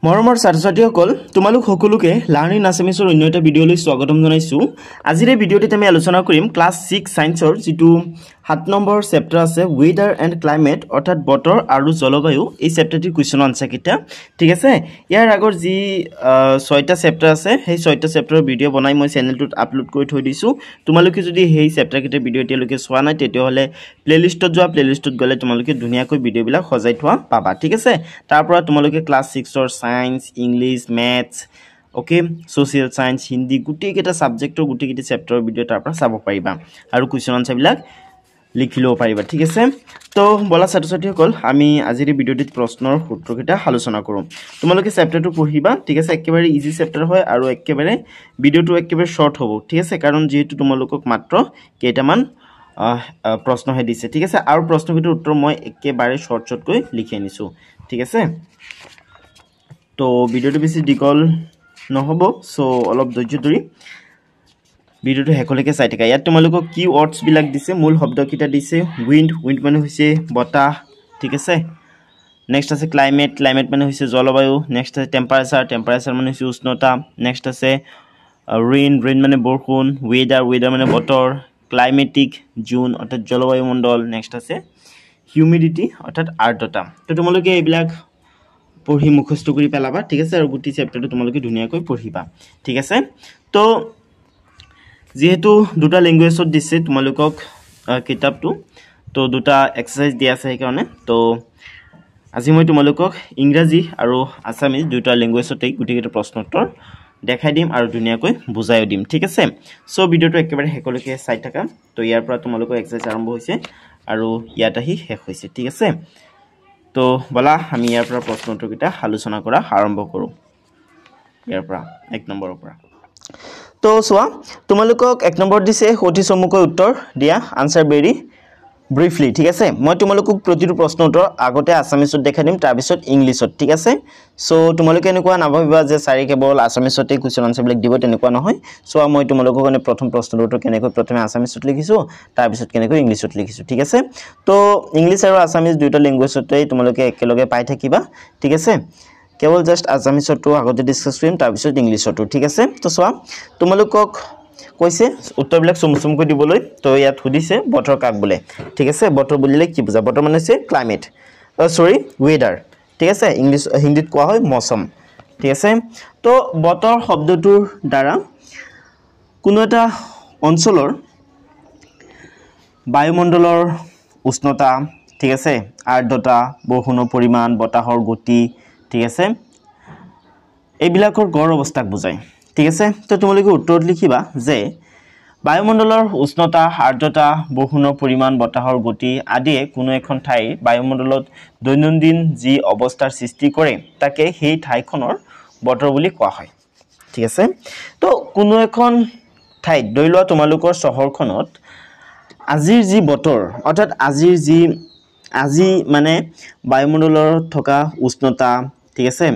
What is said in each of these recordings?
মৰমৰ ছাত্ৰ-ছাত্ৰীসকল তোমালোক সকলোকে লাৰ্নিং আছামিজৰ অন্য এটা ভিডিঅ'লৈ স্বাগতম জনাইছো। আজিৰ এই ভিডিঅ'টিত আমি আলোচনা কৰিম ক্লাছ 6 সায়েন্সৰ যেটো 7 নম্বৰ চেপ্টাৰ আছে ওয়েদাৰ এণ্ড ক্লাইমেট অৰ্থাৎ বতৰ আৰু জলবায়ু এই চেপ্টাৰটিৰ কোৱেশ্চন আনসাৰ কিটা ঠিক আছে। ইয়াৰ আগৰ যি 6টা চেপ্টাৰ আছে সেই 6টা চেপ্টাৰৰ ভিডিঅ' বনাই মই চেনেলটোত আপলোড কৰি থৈ দিছো। তোমালোকে যদি সেই চেপ্টাৰ কিটা ভিডিঅ' এতিয়ালৈকে চোৱা নাই তেতিয়াহলে প্লেলিষ্টত যোৱা প্লেলিষ্টত গলে তোমালোকে ধুনীয়াকৈ ভিডিঅ'বিলাক সজাই থোৱা পাবা ঠিক আছে। তাৰ পৰা তোমালোকে class 6ৰ Science, English, Maths, okay, Social Science, Hindi, গুটি কেটা সাবজেক্টৰ গুটি কেটা চেপ্টাৰৰ ভিডিও তাৰ পৰা চাব পাৰিবা আৰু কোৱেশ্চন আনসাৰ বিলাক লিখি লব পাৰিবা ঠিক আছে। তো বলা ছাত্ৰ-ছাত্ৰীসকল আমি আজিৰ এই ভিডিঅ'টিত প্ৰশ্নৰ সূত্ৰ কেটা আলোচনা কৰিম। তোমালোকে চেপ্টাৰটো পঢ়িবা ঠিক আছে। একেবাৰে ইজি চেপ্টাৰ হয় আৰু একেবাৰে ভিডিঅ'টো একেবাৰে শৰ্ট হ'ব ঠিক আছে, কাৰণ যেহেতু তোমালোকক মাত্ৰ কেইটামান প্ৰশ্ন হে দিছে ঠিক আছে, আৰু প্ৰশ্নকেইটাৰ উত্তৰ মই একেবাৰে শৰ্টকৈ লিখি আনিছো ঠিক আছে। তো ভিডিওটো বেছি দীঘল নহব, সো অলপ ধৈৰ্য ধৰি ভিডিওটো হেকলৈকে চাই থাকা। ইয়াত তোমালোকক কি ওয়ার্ডস বিলাক দিছে, মূল শব্দ কিটা দিছে। উইন্ড মানে হৈছে বতাহ ঠিক আছে। নেক্সট আছে ক্লাইমেট মানে হৈছে জলবায়ু। নেক্সট আছে টেম্পারেচার মানে হৈছে উষ্ণতা। নেক্সট আছে ৰেইন মানে বৰষুণ। ওয়েদাৰ মানে বতৰ। ক্লাইমেটিক জোন অৰ্থাৎ জলবায়ু মণ্ডল। নেক্সট আছে হিউমিডিটি অৰ্থাৎ আৰ্দ্ৰতা। তো তোমালোকে এইবিলাক পঢ়ি মুখস্থ কৰি পেলাবা ঠিক আছে, আৰু গুটি চেপ্টাৰটো তোমালোকে ধুনীয়াকৈ পঢ়িবা ঠিক আছে। তো যেহেতু দুটা ল্যাঙ্গুৱেজত দিছে তোমালোকক কিতাপটো, তো দুটা এক্সাৰসাইজ দিয়া আছে সেইকাৰণে তো আজি মই তোমালোকক ইংৰাজী আৰু আছামিজ দুটা ল্যাঙ্গুৱেজতেই গুটিকেইটা প্ৰশ্ন উত্তৰ দেখাই দিম আৰু ধুনীয়াকৈ বুজাইও দিম ঠিক আছে। সো ভিডিওটো একেবাৰে হেকলৈকে চাই থাকা। তো ইয়াৰ পৰা তোমালোকৰ এক্সাৰসাইজ আৰম্ভ হৈছে আৰু ইয়াত আহি শেষ হৈছে ঠিক আছে। তো বলা আমি ইয়াৰ পৰা প্ৰশ্ন উত্তৰ কিটা আলোচনা কৰা আৰম্ভ কৰো। ইয়াৰ পৰা 1 নম্বৰৰ পৰা তো সোৱা তোমালোকক 1 নম্বৰ দিছে অতি চমুকৈ উত্তৰ দিয়া, আনসাৰ ভেৰি ব্ৰিফলি ঠিক আছে। মই তোমালোকক প্ৰতিটো প্ৰশ্ন উত্তৰ আগতে আছামিজত দেখাই দিম, তাৰ পিছত ইংলিছত ঠিক আছে। সো তোমালোকে এনেকুৱা নাভাবিবা যে সাৰি কেৱল আছামিজতে কোৱেশ্চন আনসাৰ বিলাক দিব, তেনেকুৱা নহয়। সো মই তোমালোকক মানে প্ৰথম প্ৰশ্নটো উত্তৰ কেনেকৈ প্ৰথমে আছামিজত লিখিছো, তাৰ পিছত কেনেকৈ ইংলিছত লিখিছো ঠিক আছে। তো ইংলিশ আৰু আছামিজ দুটা ল্যাঙ্গুৱেজতে তোমালোকে একেলগে পাই থাকিবা ঠিক আছে। কেৱল জাস্ট আছামিজটো আগতে ডিসকাস কৰিম, তাৰ পিছত ইংলিছটো ঠিক আছে। তো সোৱা তোমালোকক কৈছে উত্তৰবিলাক চমুকৈ দিবলৈ। তো ইয়াত সুধিছে বতৰ কাক বোলে ঠিক আছে। বতৰ বুলিলে কি বুজা? বতৰ মানে হৈছে ক্লাইমেট, সৰি ওয়েদাৰ ঠিক আছে। ইংলিশ হিন্দীত কোৱা হয় মৌসম ঠিক আছে। তো বতৰ শব্দটোৰ দ্বাৰা কোনো এটা অঞ্চলৰ বায়ুমণ্ডলৰ উষ্ণতা ঠিক আছে, আৰ্দ্ৰতা, বৰষুণৰ পৰিমাণ, বতাহৰ গতি ঠিক আছে, এইবিলাকৰ গড় অৱস্থাক বুজায় ঠিক আছে। তো তোমালোকে উত্তৰত লিখিবা যে বায়ুমণ্ডলৰ উষ্ণতা, আৰ্দ্ৰতা, বৰষুণৰ পৰিমাণ, বতাহৰ গতি আদিয়ে কোনো এখন ঠাইৰ বায়ুমণ্ডলত দৈনন্দিন যি অৱস্থাৰ সৃষ্টি কৰে তাকে সেই ঠাইখনৰ বতৰ বুলি কোৱা হয় ঠিক আছে। তো কোনো এখন ঠাইত ধৰি লোৱা তোমালোকৰ চহৰখনত আজিৰ যি বতৰ অৰ্থাৎ আজি মানে বায়ুমণ্ডলত থকা উষ্ণতা ঠিক আছে,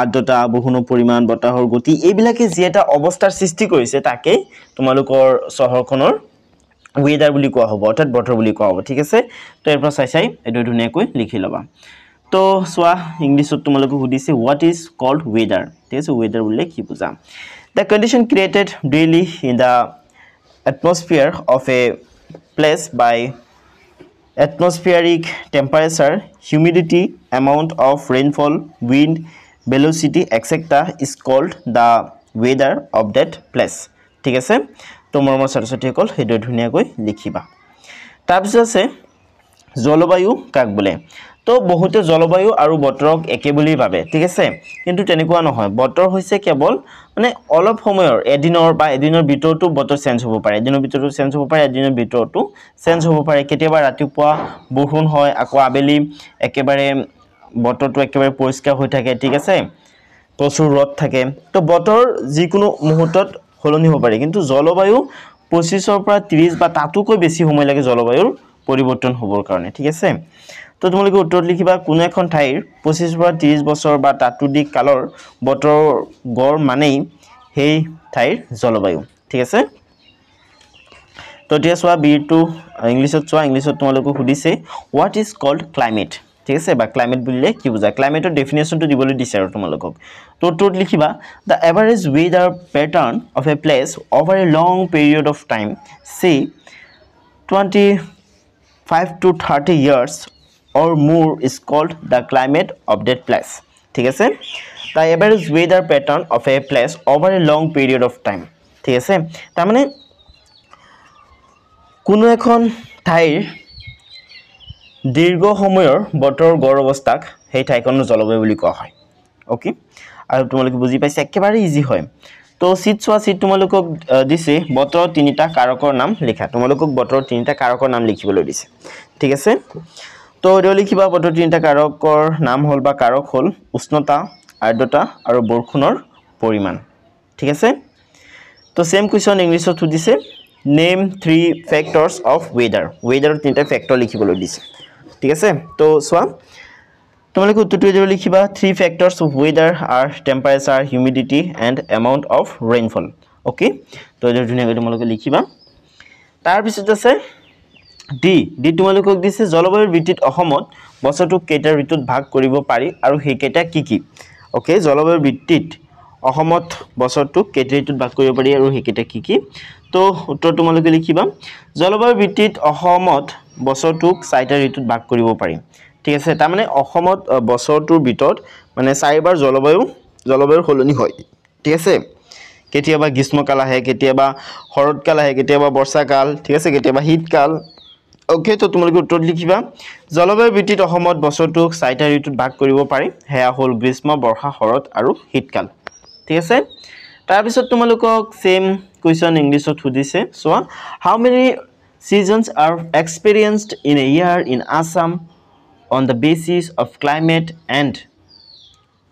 আৰ্দ্ৰতা, বৰষুণৰ পৰিমাণ, বতাহৰ গতি এইবিলাকে যি এটা অৱস্থাৰ সৃষ্টি কৰিছে তাকে তোমালোকৰ চহৰখনৰ ওয়েদাৰ বুলি কোৱা হ'ব অৰ্থাৎ বতৰ বুলি কোৱা হ'ব ঠিক আছে। তো এৰ পৰা চাই এটো ধুনীয়াকৈ লিখি লবা। তো সোৱা ইংলিছত তোমালোকে সুধিছে হোৱাট ইজ কল্ড ওয়েদাৰ ঠিক আছে। ওয়েদাৰ বুলিলে কি বুজা? The condition created daily in the atmosphere of a place by atmospheric temperature, humidity, amount of rainfall, wind, velocity, etc. is called the weather of that place ঠিক আছে। তো মৰমৰ ছাত্ৰ-ছাত্ৰীসকল হেটো ধুনীয়াকৈ লিখিবা। তাৰপিছত আছে জলবায়ু কাক বোলে? তো বহুতে জলবায়ু আৰু বতৰক একে বুলি ভাবে ঠিক আছে, কিন্তু তেনেকুৱা নহয়। বতৰ হৈছে কেৱল মানে অলপ সময়ৰ এদিনৰ ভিতৰতো বতৰ চেঞ্জ হ'ব পাৰে, এদিনৰ ভিতৰতো চেঞ্জ হ'ব পাৰে, এদিনৰ ভিতৰতো চেঞ্জ হ'ব পাৰে। কেতিয়াবা ৰাতিপুৱা বৰষুণ হয়, আকৌ আবেলি একেবাৰে বতৰটো একেবাৰে পৰিষ্কাৰ হৈ থাকে ঠিক আছে, প্ৰচুৰ ৰ'দ থাকে। তো বতৰ যিকোনো মুহূৰ্তত সলনি হ'ব পাৰে, কিন্তু জলবায়ু 25 পৰা 30 বা তাতোকৈ বেছি সময় লাগে জলবায়ুৰ পৰিৱৰ্তন হ'বৰ কাৰণে ঠিক আছে। তো তোমালোকে উত্তৰত লিখিবা কোনো এখন ঠাইৰ 25 পৰা 30 বছৰ বা তাতোধিক কালৰ বতৰৰ গড় মানেই সেই ঠাইৰ জলবায়ু ঠিক আছে। তো এতিয়া সোৱা বি টু ইংলিছত সোৱা, ইংলিছত তোমালোকক সুধিছে হোৱাট ইজ কল্ড ক্লাইমেট ঠিক আছে বা ক্লাইমেট বুলিলে কি বুঝায় ক্লাইমেটৰ ডেফিনেশনটো দিবলৈ দিছে আৰু তোমালোকক তো টুট লিখিবা the average weather pattern of a place over a long period of time say 25 to 30 years or more is called the climate of that place ঠিক আছে the average weather pattern of a place over a long period of time ঠিক আছে তাৰ মানে কোনো এখন ঠাইৰ দীৰ্ঘ সময়ৰ বতৰ গড় অৱস্থাক সেই ঠাইখনৰ জলবায়ু বুলি কোৱা হয় ওকে আৰু তোমালোকে বুজি পাইছে একেবাৰে ইজি হয় তো সিট তোমালোকক দিছে বতৰ তিনিটা কাৰকৰ নাম লিখা তোমালোকক বতৰ তিনিটা কাৰকৰ নাম লিখিবলৈ দিছে ঠিক আছে তো এটো লিখিবা বতৰ তিনিটা কাৰকৰ নাম হল বা কাৰক হল উষ্ণতা আৰ্দ্ৰতা আৰু বৰষুণৰ পৰিমাণ ঠিক আছে তো সেম কোৱেশ্চন ইংলিশত দিছে নেম 3 ফ্যাক্টৰস অফ ওয়েদাৰ তিনিটা ফ্যাক্টৰ লিখিবলৈ দিছে ঠিক আছে তো সোয়া তোমালোকে উত্তৰটো দিব লিখিবা 3 factors of weather are temperature humidity and amount of rainfall okay তো এটো ধুনিয়াকৈ তোমালোকে লিখিবা তাৰ পিছত আছে ডি তোমালোকক দিছে জলবায়ুৰ ভিত্তিত অসমত বছৰটোক কেইটা ঋতুত ভাগ কৰিব পাৰি আৰু সেই কেইটা কি ওকে জলবায়ুৰ ভিত্তিত অসমত বছৰটোক কেইটা ঋতুত ভাগ কৰিব পাৰি আৰু সেই কেইটা কি তো উত্তৰ তোমালোকে লিখিবা জলবায়ুৰ ভিত্তিত অসমত বছৰটোক 4টা ঋতুত ভাগ কৰিব পাৰি ঠিক আছে তাৰ মানে অসমত বছৰটোৰ ভিতৰত মানে 4বাৰ জলবায়ুৰ সলনি হয় ঠিক আছে কেতিয়াবা গ্ৰীষ্মকাল আহে কেতিয়াবা শৰৎকাল আহে কেতিয়াবা বৰ্ষাকাল ঠিক আছে কেতিয়াবা শীতকাল ওকে তো তোমালোকে উত্তৰ লিখিবা জলবায়ুৰ ভিত্তিত অসমত বছৰটোক 4টা ঋতুত ভাগ কৰিব পাৰি হেয়া হল গ্ৰীষ্ম বৰ্ষা শৰৎ আৰু শীতকাল ঠিক আছে তাৰ পিছত তোমালোকক সেম কোৱেশ্চন ইংলিশত দিছে so how many seasons are experienced in a year in Assam on the basis of climate and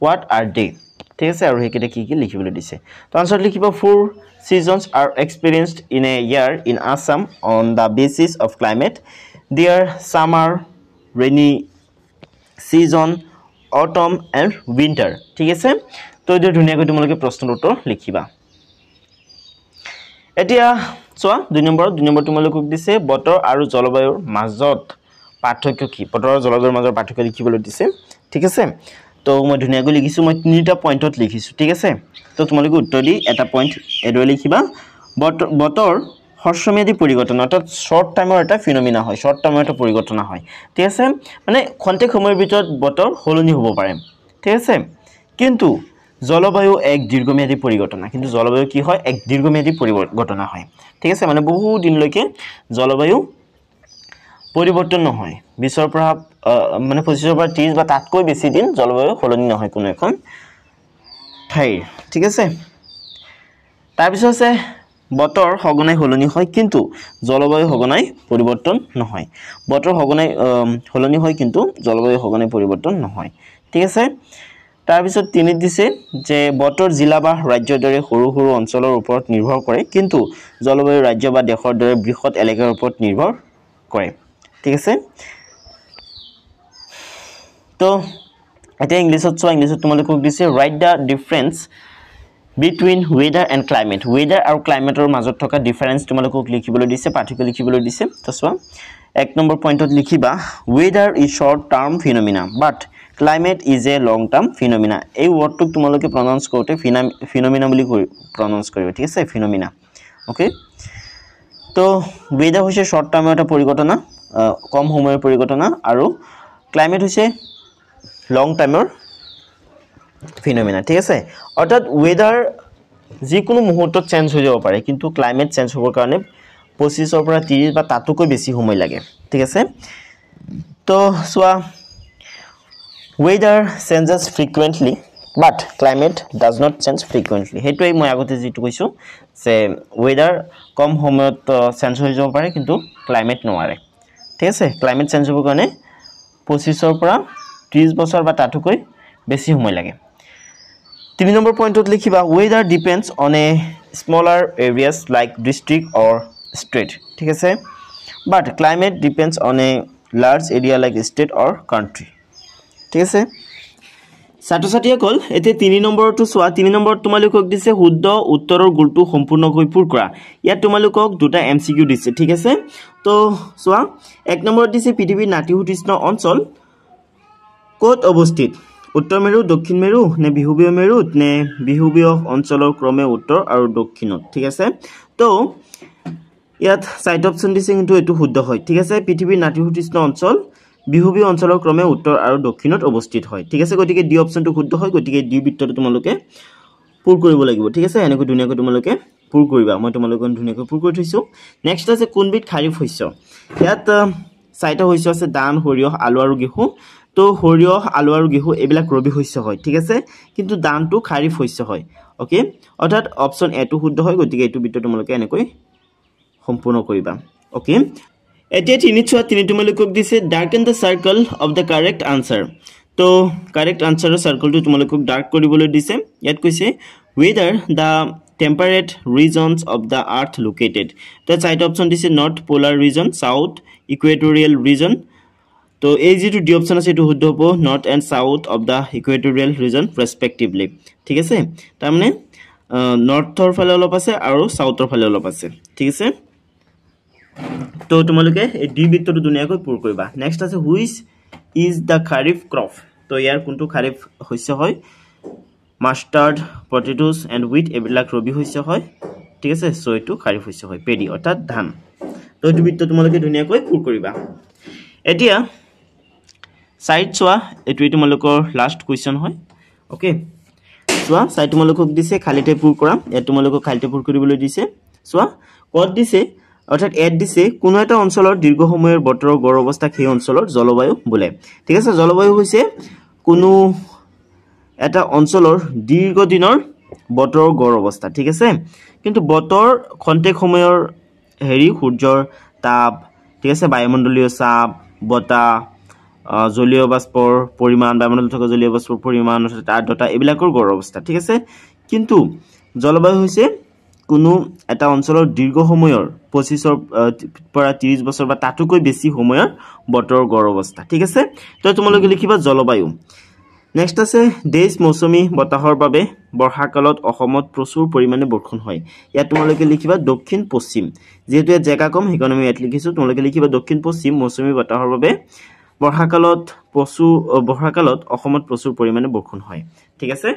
what are they ঠিক আছে আৰু হেকেটা কি লিখিবলৈ দিছে তো আনসার লিখিবা 4 seasons are experienced in a year in Assam on the basis of climate they are summer rainy season autumn and winter ঠিক আছে তো এই ধুনিয়াকৈ তোমালোকে প্ৰশ্নৰ উত্তৰ লিখিবা এতিয়া চোৱা 2 নম্বৰ তোমালোকক দিছে বতৰ আৰু জলবায়ুৰ মাজত পাৰ্থক্য কি বতৰ আৰু জলবায়ুৰ মাজৰ পাৰ্থক্য লিখিবলৈ দিছে ঠিক আছে তো মই ধুনিয়াকৈ লিখিছো মই 3টা পইণ্টত লিখিছো ঠিক আছে তো তোমালোকে উত্তৰ দি এটা পইণ্ট এডৰে লিখিবা বতৰ হ্ৰস্বম্যাদী পৰিৱৰ্তন অৰ্থাৎ শৰ্ট টাইমৰ এটা ফিনোমিনা হয় শৰ্ট টাইমৰ এটা পৰিৱৰ্তন হয় ঠিক আছে মানে খন্তেক সময়ৰ ভিতৰত বতৰ হলনি হ'ব পাৰে ঠিক আছে কিন্তু জলবায়ু এক দীৰ্ঘম্যাদী পৰিঘটনা কিন্তু জলবায়ু কি হয় এক দীৰ্ঘম্যাদী পৰিঘটনা হয় ঠিক আছে মানে বহু দিনলৈকে জলবায়ু পৰিৱৰ্তন নহয় 20 ৰ পৰা মানে 25 পৰা 30 বা তাতকৈ বেছি দিন জলবায়ু সলনি নহয় কোনো এখন ঠাই ঠিক আছে তাৰ পিছত আছে বতৰ সঘনাই সলনি হয় কিন্তু জলবায়ু সঘনাই পৰিৱৰ্তন নহয় বতৰ সঘনাই সলনি হয় কিন্তু জলবায়ু সঘনাই পৰিৱৰ্তন নহয় ঠিক আছে তাৰ পিছত 3 দিছে যে বতৰ জিলা বা ৰাজ্যৰ দৰে সৰু সৰু অঞ্চলৰ ওপৰত নিৰ্ভৰ কৰে কিন্তু জলবায়ু ৰাজ্য বা দেশৰ দৰে বৃহৎ এলেকাৰ ওপৰত নিৰ্ভৰ কৰে ঠিক আছে তো এটা ইংলিশত তোমালোকক দিছে write the difference between weather and climate weather আৰু ক্লাইমেটৰ মাজত থকা ডিফাৰেন্স তোমালোকক লিখিবলৈ দিছে পাৰ্থক্য লিখিবলৈ দিছে তো চোৱা 1 নম্বৰ পইণ্টত লিখিবা weather is short term phenomena but climate is a long term phenomena এই ওয়ার্ডটো তোমালোকে প্রনাউন্স কৰোতে ফিনোমিনা বুলি প্ৰনাউন্স কৰিব ঠিক আছে ফিনোমিনা ওকে তো ওয়েদাৰ হৈছে শৰ্ট টাৰ্মৰ এটা পৰিঘটনা কম সময়ৰ পৰিঘটনা আৰু ক্লাইমেট হৈছে লং টাইমৰ ফিনোমিনা ঠিক আছে অৰ্থাৎ ওয়েদাৰ যিকোনো মুহূৰ্তত চেঞ্জ হৈ যাব পাৰে কিন্তু ক্লাইমেট চেঞ্জ হ'বৰ কাৰণে 25 ৰ পৰা 30 বা তাতকৈ বেছি সময় লাগে ঠিক আছে তো সোয়া weather changes frequently but climate does not change frequently হেতুই মই আগতে যেটো কৈছো যে weather কম সময়ত চেঞ্জ হৈ যাব পাৰে কিন্তু ক্লাইমেট নোৱাৰে ঠিক আছে ক্লাইমেট চেঞ্জ হ'ব কাৰণে 25 ৰ পৰা 30 বছৰ বা তাতকৈ বেছি সময় লাগে 3 নম্বৰ পইণ্টত লিখিবা weather depends on a smaller areas like district or state ঠিক আছে but climate depends on a large area like state or country ঠিক আছে ছাত্ৰছাত্ৰীয়ে কল এতে 3 নম্বৰটো সোৱা 3 নম্বৰত তোমালোকক দিছে শুদ্ধ উত্তৰৰ গুণটো সম্পূৰ্ণকৈ পূৰ কৰা ইয়াত তোমালোকক দুটা এমসিকিউ দিছে ঠিক আছে তো সোৱা 1 নম্বৰত দিছে পৃথিৱীৰ নাতিশীতোষ্ণ অঞ্চল ক'ত অৱস্থিত উত্তৰ মেৰু দক্ষিণ মেৰু নে বিহুবীয় মেৰুত নে বিহুবীয় অঞ্চলৰ ক্ৰমে উত্তৰ আৰু দক্ষিণত ঠিক আছে তো ইয়াত সাইড অপশন দিছে কিন্তু এটো শুদ্ধ হয় ঠিক আছে পৃথিৱীৰ নাতিশীতোষ্ণ অঞ্চল বিহুবীয় অঞ্চলৰ ক্ৰমে উত্তৰ আৰু দক্ষিণত অৱস্থিত হয় ঠিক আছে গতিকে ডি অপশনটো শুদ্ধ হয় গতিকে ডি বিত্তটো তোমালোকে পুৰ কৰিব লাগিব ঠিক আছে এনেকৈ ধুনিয়াকৈ তোমালোকে পুৰ কৰিবা মই তোমালোকক ধুনিয়াকৈ পুৰ কৰি থৈছো নেক্সট আছে কোনবিধ খাৰিফ শস্য ইয়াত চাইটা শস্য আছে ধান সৰিয়হ আলু আৰু গেহু তো সৰিয়হ আলু আৰু গেহু এবিলাক ৰবি শস্য হয় ঠিক আছে কিন্তু ধানটো খাৰিফ শস্য হয় ওকে অৰ্থাৎ অপশন এ টো শুদ্ধ হয় গতিকে এটো বিত্ত তোমালোকে এনেকৈ সম্পূৰ্ণ কৰিবা ওকে এতিয়া তিনি তোমালোকক দিছে darken the circle of the correct answer তো কাৰেক্ট আনসাৰৰ সাৰ্কেলটো তোমালোকক ডাৰ্ক কৰিবলৈ দিছে ইয়াত কৈছে whether the temperate regions of the earth located the side option দিছে north polar region south equatorial region তো এই যেটো ডি অপশন আছে এটো শুদ্ধ হ'ব north and south of the equatorial region respectively ঠিক আছে তার মানে নৰ্থৰ ফালে অলপ আছে আৰু সাউথৰ ফালে অলপ আছে ঠিক আছে তো তোমালোকে এই ডি বিত্তটো দুনিয়াকৈ পুৰ কৰিবা নেক্সট আছে which is the kharif crop তো ইয়াৰ কোনটো খাৰিফ শস্য হয় মাস্টাৰ্ড পটেটোস এন্ড হুইট এবিলাক ৰবি শস্য হয় ঠিক আছে সো এটো খাৰিফ শস্য হয় পেডি অৰ্থাৎ ধান তো এই বিত্ত তোমালোকে দুনিয়াকৈ পুৰ কৰিবা এতিয়া সাইড সোয়া এটো তোমালোকৰ লাস্ট কোৱেশ্চন হয় ওকে সোয়া সাইড তোমালোকক দিছে খালিতে পুৰ কৰা এ তোমালোকক খালিতে পুৰ কৰিবলৈ দিছে সোয়া কত দিছে অৰ্থাৎ এড দিছে কোনো এটা অঞ্চলৰ দীৰ্ঘ সময়ৰ বতৰৰ গড় অৱস্থা সেই অঞ্চলৰ জলবায়ু বোলে ঠিক আছে জলবায়ু হৈছে কোনো এটা অঞ্চলৰ দীৰ্ঘ দিনৰ বতৰৰ গড় অৱস্থা ঠিক আছে কিন্তু বতৰ খন্তেক সময়ৰ হেৰি সূৰ্যৰ তাপ ঠিক আছে বায়ুমণ্ডলীয় চাপ বতাহ জলীয় বাষ্পৰ পৰিমাণ বায়ুমণ্ডলত থকা জলীয় বাষ্পৰ পৰিমাণ অৰ্থাৎ আৰ্দ্ৰতা এবিলাকৰ গড় অৱস্থা ঠিক আছে কিন্তু জলবায়ু হৈছে কোনো এটা অঞ্চলৰ দীৰ্ঘ সময়ৰ 25 পৰা 30 বছৰ বা তাতকৈ বেছি সময়ৰ বতৰৰ গড় অৱস্থা ঠিক আছে তো তোমালোকে লিখিবা জলবায়ু নেক্সট আছে দেশ মৌসুমী বতাহৰ বাবে বৰ্ষাকালত অসমত প্ৰচুৰ পৰিমাণে বৰষুণ হয় ইয়াত তোমালোকে লিখিবা দক্ষিণ পশ্চিম যেহেতু এই জায়গা কম হেকন আমি ইয়াত লিখিছো তোমালোকে লিখিবা দক্ষিণ পশ্চিম মৌসুমী বতাহৰ বাবে বৰ্ষাকালত অসমত প্ৰচুৰ পৰিমাণে বৰষুণ হয় ঠিক আছে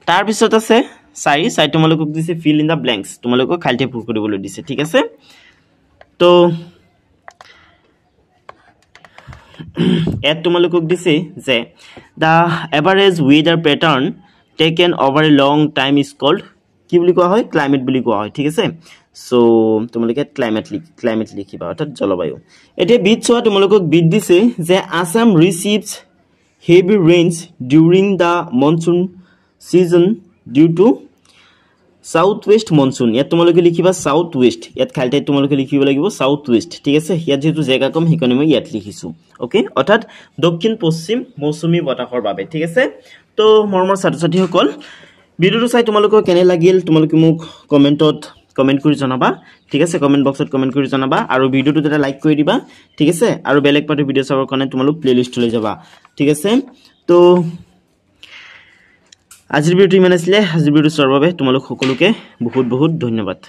তাৰ পিছত আছে সাই তোমালোকক দিছে ফিল ইন দা ব্ল্যাঙ্কস তোমালোকক খালিতে পুৰ কৰিবলৈ দিছে ঠিক আছে তো এট তোমালোকক দিছে যে the average weather pattern taken over a long time is called কি বুলি কোৱা হয় ক্লাইমেট বুলি কোৱা হয় ঠিক আছে সো তোমালোকে ক্লাইমেট লিখিবা অৰ্থাৎ জলবায়ু এতিয়া বিট সোয়া তোমালোকক বিট দিছে যে Assam receives heavy rains during the monsoon season due to south west monsoon ইয়াত তোমালোকে লিখিবা সাউথ ওয়েস্ট ইয়াত খালিতে তোমালোকে লিখিব লাগিব সাউথ ওয়েস্ট ঠিক আছে ইয়াত যেটো জায়গা কম হেকনে মই ইয়াত লিখিছো ওকে অৰ্থাৎ দক্ষিণ পশ্চিম মৌসুমী বতাহৰ বাবে ঠিক আছে তো মৰমৰ ছাত্ৰ-ছাত্ৰী সকল ভিডিওটো চাই তোমালোকৰ কেনে লাগিল তোমালোকে মোক কমেন্ট কৰি জনাবা ঠিক আছে কমেন্ট বক্সত কমেন্ট কৰি জনাবা আৰু ভিডিওটো এটা লাইক কৰি দিবা ঠিক আছে আৰু বেলেগ পাৰ্টি ভিডিও চাবৰ কাৰণে তোমালোক প্লেলিষ্ট লৈ যাবা ঠিক আছে তো আজিৰ ভিডিওটো ইমান আছিল আজিৰ ভিডিও চোৱাৰ বাবে তোমালোক সকলোকে বহুত বহুত ধন্যবাদ